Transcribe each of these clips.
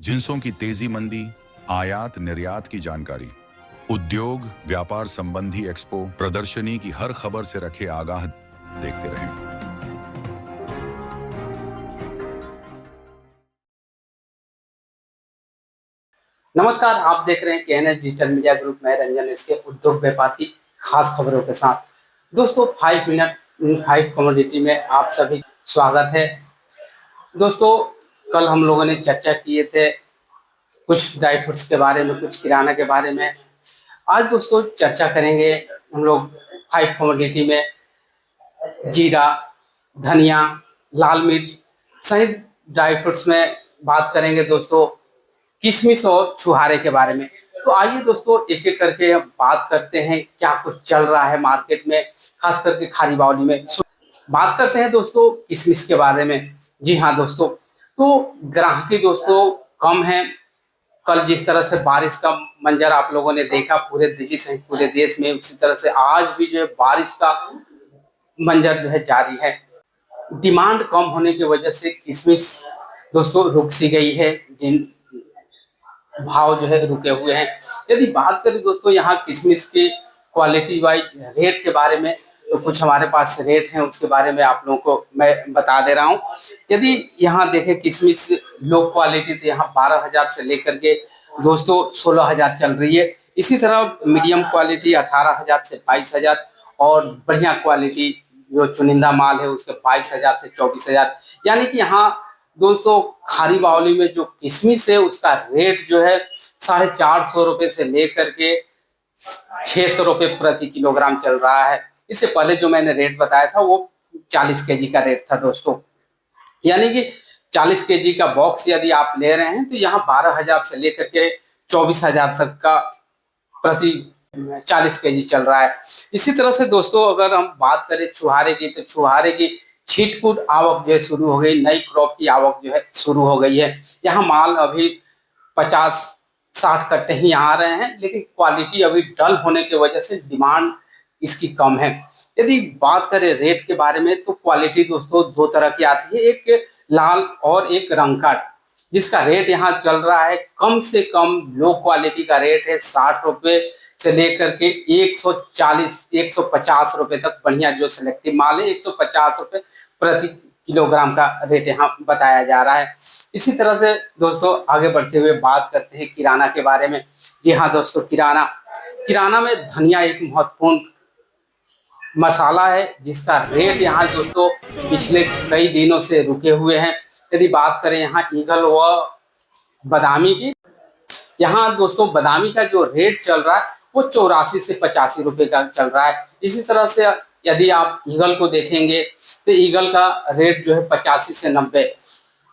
जिंसों की तेजी मंदी, आयात निर्यात की जानकारी, उद्योग व्यापार संबंधी एक्सपो प्रदर्शनी की हर खबर से रखे आगाह। देखते रहें। नमस्कार, आप देख रहे हैं केएनएस डिजिटल मीडिया ग्रुप। मैं रंजन इसके उद्योग व्यापार की खास खबरों के साथ। दोस्तों 5 मिनट इन 5 कमोडिटी में आप सभी स्वागत है। दोस्तों कल हम लोगों ने चर्चा किए थे कुछ ड्राई फ्रूट्स के बारे में, कुछ किराना के बारे में। आज दोस्तों चर्चा करेंगे हम लोग 5 कमोडिटी में जीरा, धनिया, लाल मिर्च सहित ड्राई फ्रूट्स में बात करेंगे दोस्तों किशमिश और छुहारे के बारे में। तो आइए दोस्तों एक एक करके अब बात करते हैं क्या कुछ चल रहा है मार्केट में, खास करके खारी बावली में। बात करते हैं दोस्तों किशमिश के बारे में। जी हाँ दोस्तों, तो ग्राहकी दोस्तों कम है। कल जिस तरह से बारिश का मंजर आप लोगों ने देखा पूरे दिल्ली सहित पूरे देश में, उसी तरह से आज भी जो है बारिश का मंजर जो है जारी है। डिमांड कम होने की वजह से किशमिश दोस्तों रुक सी गई है, भाव जो है रुके हुए हैं। यदि बात करें दोस्तों यहाँ किशमिश की क्वालिटी वाइज रेट के बारे में, तो कुछ हमारे पास रेट हैं, उसके बारे में आप लोगों को मैं बता दे रहा हूँ। यदि यहाँ देखें किशमिश लो क्वालिटी तो यहाँ 12,000 से लेकर के दोस्तों 16,000 चल रही है। इसी तरह मीडियम क्वालिटी 18,000 से 22,000 और बढ़िया क्वालिटी जो चुनिंदा माल है उसके 22,000 से 24,000। यानी कि यहाँ दोस्तों खारी बावली में जो किशमिश है उसका रेट जो है 450 रुपए से लेकर के 600 रुपए प्रति किलोग्राम चल रहा है। इससे पहले जो मैंने रेट बताया था वो 40 केजी का रेट था दोस्तों। यानी कि 40 केजी का बॉक्स यदि आप ले रहे हैं तो यहाँ 12,000 से लेकर के 24,000 तक का प्रति 40 केजी चल रहा है। इसी तरह से दोस्तों अगर हम बात करें छुहारे की, तो छुहारे की छिटपुट आवक जो है शुरू हो गई, नई क्रॉप की आवक जो है शुरू हो गई है। यहाँ माल अभी 50-60 कट्टे ही आ रहे हैं, लेकिन क्वालिटी अभी डल होने की वजह से डिमांड इसकी कम है। यदि बात करें रेट के बारे में तो क्वालिटी दोस्तों दो तरह की आती है, एक लाल और एक रंगकाट, जिसका रेट यहाँ चल रहा है कम से कम लो क्वालिटी का रेट है 60 रुपए से लेकर के 140-150 रुपए तक। बढ़िया जो सिलेक्टिव माल है 150 रुपए प्रति किलोग्राम का रेट यहाँ बताया जा रहा है। इसी तरह से दोस्तों आगे बढ़ते हुए बात करते हैं किराना के बारे में। जी हाँ दोस्तों, किराना में धनिया एक महत्वपूर्ण मसाला है जिसका रेट यहाँ दोस्तों पिछले कई दिनों से रुके हुए हैं। यदि बात करें यहाँ ईगल व बादामी की, यहाँ दोस्तों बादामी का जो रेट चल रहा है वो 84 से 85 रुपए का चल रहा है। इसी तरह से यदि आप ईगल को देखेंगे तो ईगल का रेट जो है 85 से 90।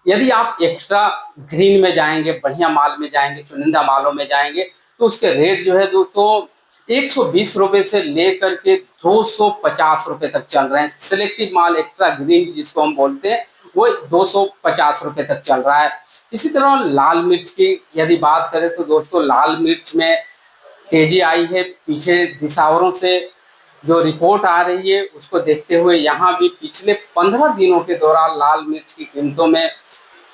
यदि आप एक्स्ट्रा ग्रीन में जाएंगे, बढ़िया माल में जाएंगे, चुनिंदा मालों में जाएंगे तो उसके रेट जो है दोस्तों 120 रुपए से लेकर के 250 रुपए तक चल रहे हैं। सिलेक्टिव माल एक्स्ट्रा ग्रीन जिसको हम बोलते हैं वो 250 रुपए तक चल रहा है। इसी तरह लाल मिर्च की यदि बात करें तो दोस्तों लाल मिर्च में तेजी आई है। पीछे दिसंबरों से जो रिपोर्ट आ रही है उसको देखते हुए यहाँ भी पिछले 15 दिनों के दौरान लाल मिर्च की कीमतों में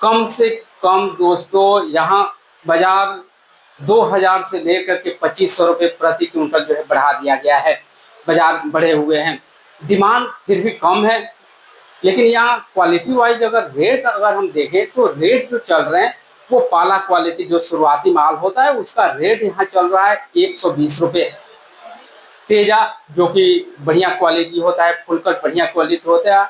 कम से कम दोस्तों यहाँ बाजार 2,000 से लेकर के 2,500 रुपए प्रति क्विंटल जो है बढ़ा दिया गया है। बाजार बढ़े हुए हैं, डिमांड फिर भी कम है, लेकिन यहाँ क्वालिटी वाइज अगर हम देखें तो रेट जो चल रहे हैं वो पाला क्वालिटी जो शुरुआती माल होता है उसका रेट यहाँ चल रहा है 120 रुपए। तेजा जो कि बढ़िया क्वालिटी होता है, फुलकट बढ़िया क्वालिटी होता है,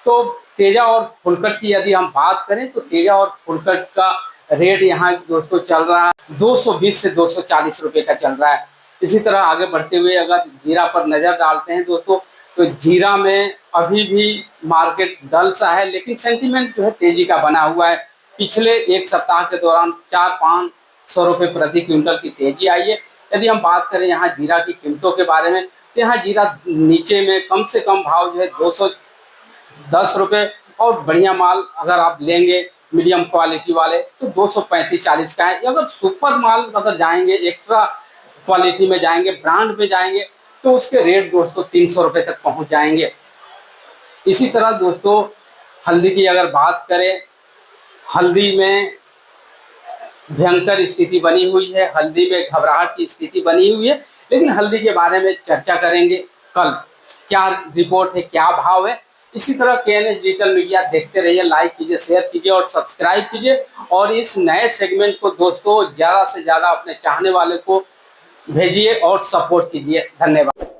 तो तेजा और फुलकट की यदि हम बात करें तो तेजा और फुलकट का रेट यहाँ दोस्तों चल रहा है 220 से 240 रुपए का चल रहा है। इसी तरह आगे बढ़ते हुए अगर जीरा पर नजर डालते हैं दोस्तों तो जीरा में अभी भी मार्केट डल सा है, लेकिन सेंटीमेंट जो है तेजी का बना हुआ है। पिछले एक सप्ताह के दौरान 400-500 रुपए प्रति क्विंटल की तेजी आई है। यदि हम बात करें यहाँ जीरा की कीमतों के बारे में तो यहाँ जीरा नीचे में कम से कम भाव जो है 210 रुपए और बढ़िया माल अगर आप लेंगे मीडियम क्वालिटी वाले तो 235-40 का है। अगर सुपर माल अगर जाएंगे, एक्स्ट्रा क्वालिटी में जाएंगे, ब्रांड में जाएंगे तो उसके रेट दोस्तों 300 रुपए तक पहुंच जाएंगे। इसी तरह दोस्तों हल्दी की अगर बात करें, हल्दी में भयंकर स्थिति बनी हुई है, हल्दी में घबराहट की स्थिति बनी हुई है। लेकिन हल्दी के बारे में चर्चा करेंगे कल, क्या रिपोर्ट है, क्या भाव है। इसी तरह KNS डिजिटल मीडिया देखते रहिए, लाइक कीजिए, शेयर कीजिए और सब्सक्राइब कीजिए। और इस नए सेगमेंट को दोस्तों ज़्यादा से ज़्यादा अपने चाहने वाले को भेजिए और सपोर्ट कीजिए। धन्यवाद।